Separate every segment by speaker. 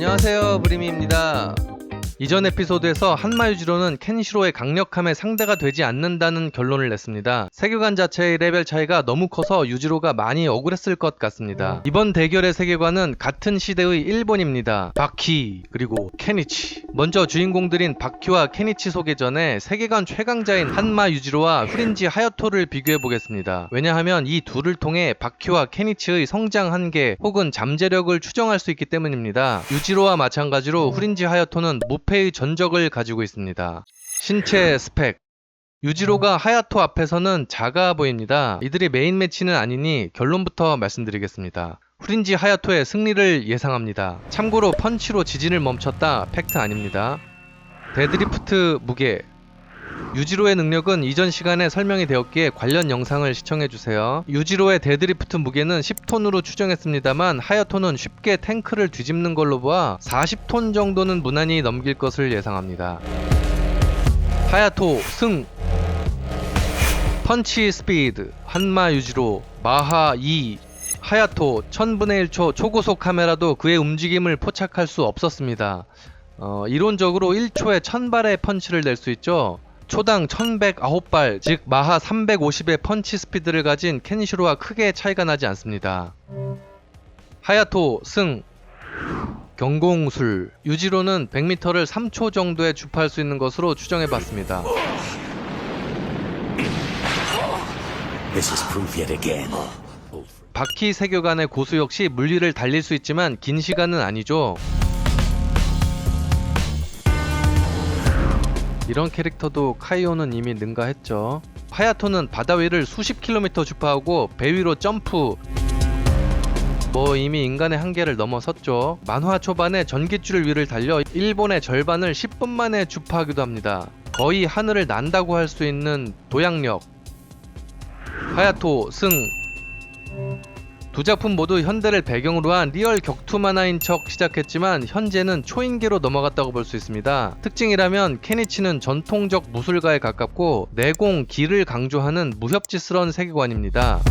Speaker 1: 안녕하세요, 브리미입니다. 이전 에피소드에서 한마 유지로는 켄시로의 강력함에 상대가 되지 않는다는 결론을 냈습니다. 세계관 자체의 레벨 차이가 너무 커서 유지로가 많이 억울했을 것 같습니다. 이번 대결의 세계관은 같은 시대의 일본입니다. 바키 그리고 케니치. 먼저 주인공들인 바키와 케니치 소개 전에 세계관 최강자인 한마 유지로와 후린지 하야토를 비교해보겠습니다. 왜냐하면 이 둘을 통해 바키와 케니치의 성장 한계 혹은 잠재력을 추정할 수 있기 때문입니다. 유지로와 마찬가지로 후린지 하야토는 무패의 전적을 가지고 있습니다. 신체 스펙. 유지로가 하야토 앞에서는 작아 보입니다. 이들이 메인 매치는 아니니 결론부터 말씀드리겠습니다. 후린지 하야토의 승리를 예상합니다. 참고로 펀치로 지진을 멈췄다 팩트 아닙니다. 데드리프트 무게. 유지로의 능력은 이전 시간에 설명이 되었기에 관련 영상을 시청해주세요. 유지로의 데드리프트 무게는 10톤으로 추정했습니다만 하야토는 쉽게 탱크를 뒤집는 걸로 보아 40톤 정도는 무난히 넘길 것을 예상합니다. 하야토 승. 펀치 스피드 한마 유지로 마하 2. 하야토 1000분의 1초 초고속 카메라도 그의 움직임을 포착할 수 없었습니다. 이론적으로 1초에 1000발의 펀치를 낼 수 있죠. 초당 1109발, 즉 마하 350의 펀치 스피드를 가진 켄시로와 크게 차이가 나지 않습니다. 하야토 승. 경공술. 유지로는 100m를 3초 정도에 주파할 수 있는 것으로 추정해봤습니다. 바키 세계관의 고수 역시 물리를 달릴 수 있지만 긴 시간은 아니죠. 이런 캐릭터도 카이오는 이미 능가했죠. 하야토는 바다 위를 수십 킬로미터 주파하고 배 위로 점프. 이미 인간의 한계를 넘어섰죠. 만화 초반에 전깃줄 위를 달려 일본의 절반을 10분 만에 주파하기도 합니다. 거의 하늘을 난다고 할 수 있는 도약력. 하야토 승. 두 작품 모두 현대를 배경으로 한 리얼 격투 만화인 척 시작했지만 현재는 초인계로 넘어갔다고 볼 수 있습니다. 특징이라면 케니치는 전통적 무술가에 가깝고 내공, 기를 강조하는 무협지스러운 세계관입니다.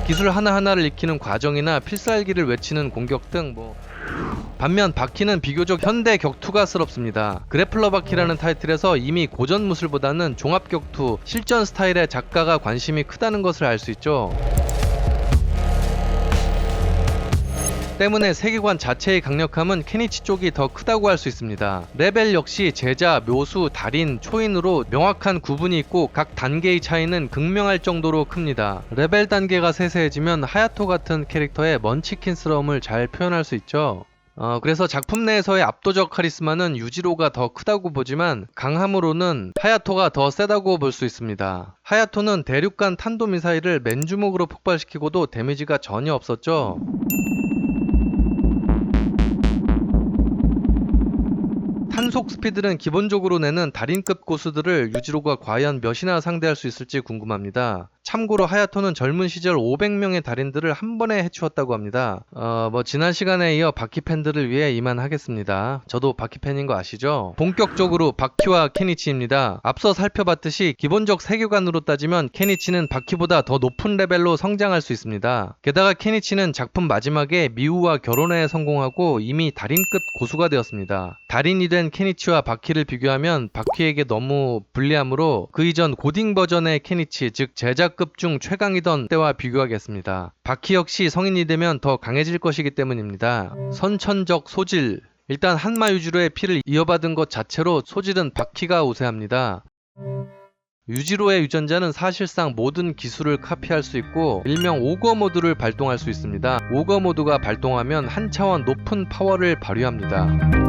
Speaker 1: 기술 하나하나를 익히는 과정이나 필살기를 외치는 공격 등 반면 바키는 비교적 현대 격투가스럽습니다. 그래플러 바키라는 타이틀에서 이미 고전 무술보다는 종합 격투, 실전 스타일의 작가가 관심이 크다는 것을 알 수 있죠. 때문에 세계관 자체의 강력함은 케니치 쪽이 더 크다고 할 수 있습니다. 레벨 역시 제자, 묘수, 달인, 초인으로 명확한 구분이 있고 각 단계의 차이는 극명할 정도로 큽니다. 레벨 단계가 세세해지면 하야토 같은 캐릭터의 먼치킨스러움을 잘 표현할 수 있죠. 그래서 작품 내에서의 압도적 카리스마는 유지로가 더 크다고 보지만 강함으로는 하야토가 더 세다고 볼 수 있습니다. 하야토는 대륙간 탄도미사일을 맨주먹으로 폭발시키고도 데미지가 전혀 없었죠. 탄속 스피드는 기본적으로 내는 달인급 고수들을 유지로가 과연 몇이나 상대할 수 있을지 궁금합니다. 참고로 하야토는 젊은 시절 500명의 달인들을 한 번에 해치웠다고 합니다. 지난 시간에 이어 바키 팬들을 위해 이만하겠습니다. 저도 바키 팬인 거 아시죠? 본격적으로 바키와 케니치입니다. 앞서 살펴봤듯이 기본적 세계관으로 따지면 케니치는 바키보다 더 높은 레벨로 성장할 수 있습니다. 게다가 케니치는 작품 마지막에 미우와 결혼에 성공하고 이미 달인급 고수가 되었습니다. 달인이 된 케니치와 바키를 비교하면 바키에게 너무 불리하므로 그 이전 고딩 버전의 케니치, 즉 제자급 중 최강이던 때와 비교하겠습니다. 바키 역시 성인이 되면 더 강해질 것이기 때문입니다. 선천적 소질. 일단 한마 유지로의 피를 이어받은 것 자체로 소질은 바키가 우세합니다. 유지로의 유전자는 사실상 모든 기술을 카피할 수 있고 일명 오거 모드를 발동할 수 있습니다. 오거 모드가 발동하면 한 차원 높은 파워를 발휘합니다.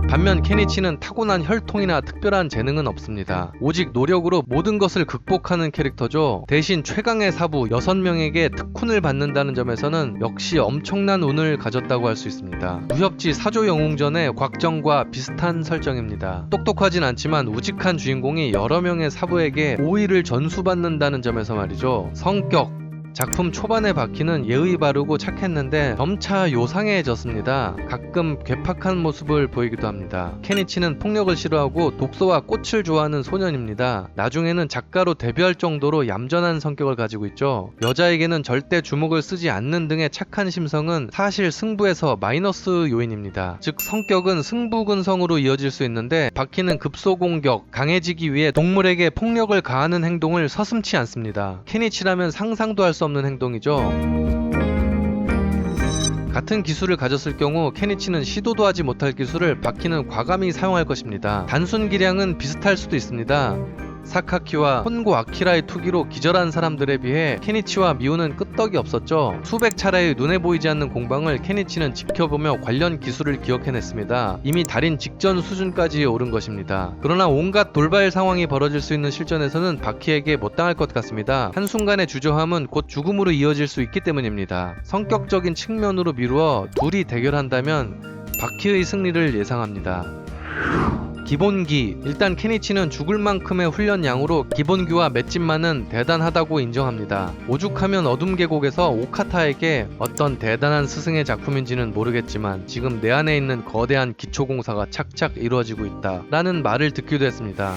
Speaker 1: 반면 케니치는 타고난 혈통이나 특별한 재능은 없습니다. 오직 노력으로 모든 것을 극복하는 캐릭터죠. 대신 최강의 사부 6명에게 특훈을 받는다는 점에서는 역시 엄청난 운을 가졌다고 할 수 있습니다. 무협지 사조 영웅전의 곽정과 비슷한 설정입니다. 똑똑하진 않지만 우직한 주인공이 여러 명의 사부에게 오의를 전수받는다는 점에서 말이죠. 성격. 작품 초반의 바퀴는 예의 바르고 착했는데 점차 요상해졌습니다. 가끔 괴팍한 모습을 보이기도 합니다. 케니치는 폭력을 싫어하고 독서와 꽃을 좋아하는 소년입니다. 나중에는 작가로 데뷔할 정도로 얌전한 성격을 가지고 있죠. 여자에게는 절대 주목을 쓰지 않는 등의 착한 심성은 사실 승부에서 마이너스 요인입니다. 즉 성격은 승부근성으로 이어질 수 있는데 바퀴는 급소공격, 강해지기 위해 동물에게 폭력을 가하는 행동을 서슴지 않습니다. 케니치라면 상상도 할 수 없는 행동이죠. 같은 기술을 가졌을 경우 케니치는 시도도 하지 못할 기술을 바퀴는 과감히 사용할 것입니다. 단순 기량은 비슷할 수도 있습니다. 사카키와 혼고 아키라의 투기로 기절한 사람들에 비해 케니치와 미우는 끄떡이 없었죠. 수백 차례의 눈에 보이지 않는 공방을 케니치는 지켜보며 관련 기술을 기억해냈습니다. 이미 달인 직전 수준까지 오른 것입니다. 그러나 온갖 돌발 상황이 벌어질 수 있는 실전에서는 바키에게 못 당할 것 같습니다. 한순간의 주저함은 곧 죽음으로 이어질 수 있기 때문입니다. 성격적인 측면으로 미루어 둘이 대결한다면 바키의 승리를 예상합니다. 기본기. 일단 케니치는 죽을 만큼의 훈련량으로 기본기와 맷집만은 대단하다고 인정합니다. 오죽하면 어둠 계곡에서 오카타에게 어떤 대단한 스승의 작품인지는 모르겠지만 지금 내 안에 있는 거대한 기초공사가 착착 이루어지고 있다 라는 말을 듣기도 했습니다.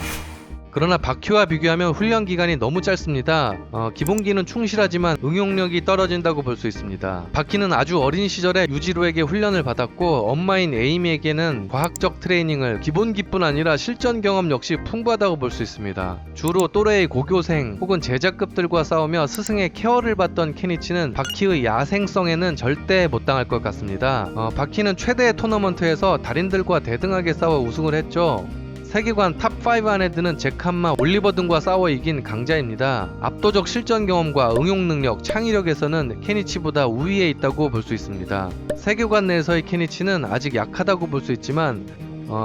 Speaker 1: 그러나 바퀴와 비교하면 훈련 기간이 너무 짧습니다. 기본기는 충실하지만 응용력이 떨어진다고 볼 수 있습니다. 바퀴는 아주 어린 시절에 유지로에게 훈련을 받았고 엄마인 에이미에게는 과학적 트레이닝을, 기본기뿐 아니라 실전 경험 역시 풍부하다고 볼 수 있습니다. 주로 또래의 고교생 혹은 제자급들과 싸우며 스승의 케어를 받던 케니치는 바퀴의 야생성에는 절대 못 당할 것 같습니다. 바퀴는 최대의 토너먼트에서 달인들과 대등하게 싸워 우승을 했죠. 세계관 탑5 안에 드는 잭한마, 올리버 등과 싸워 이긴 강자입니다. 압도적 실전 경험과 응용 능력, 창의력에서는 케니치보다 우위에 있다고 볼 수 있습니다. 세계관 내에서의 케니치는 아직 약하다고 볼 수 있지만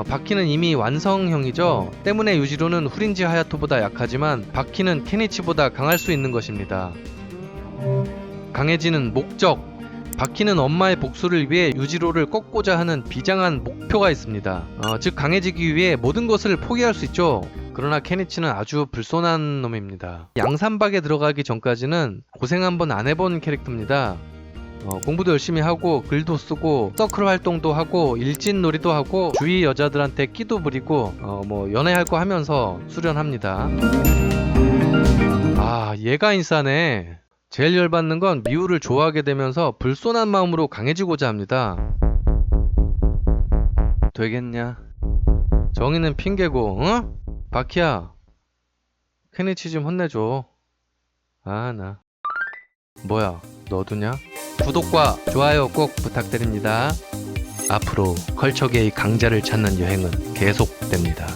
Speaker 1: 바퀴는 이미 완성형이죠. 때문에 유지로는 후린지 하야토보다 약하지만 바퀴는 케니치보다 강할 수 있는 것입니다. 강해지는 목적. 바퀴는 엄마의 복수를 위해 유지로를 꺾고자 하는 비장한 목표가 있습니다. 즉 강해지기 위해 모든 것을 포기할 수 있죠. 그러나 케니치는 아주 불손한 놈입니다. 양산박에 들어가기 전까지는 고생 한번 안 해본 캐릭터입니다. 공부도 열심히 하고 글도 쓰고 서클 활동도 하고 일진놀이도 하고 주위 여자들한테 끼도 부리고 연애할 거 하면서 수련합니다. 아, 얘가 인싸네. 제일 열받는 건 미우를 좋아하게 되면서 불손한 마음으로 강해지고자 합니다. 되겠냐? 정의는 핑계고, 응? 바키야, 케니치 좀 혼내줘. 뭐야, 너도냐? 구독과 좋아요 꼭 부탁드립니다. 앞으로 컬처계의 강자를 찾는 여행은 계속됩니다.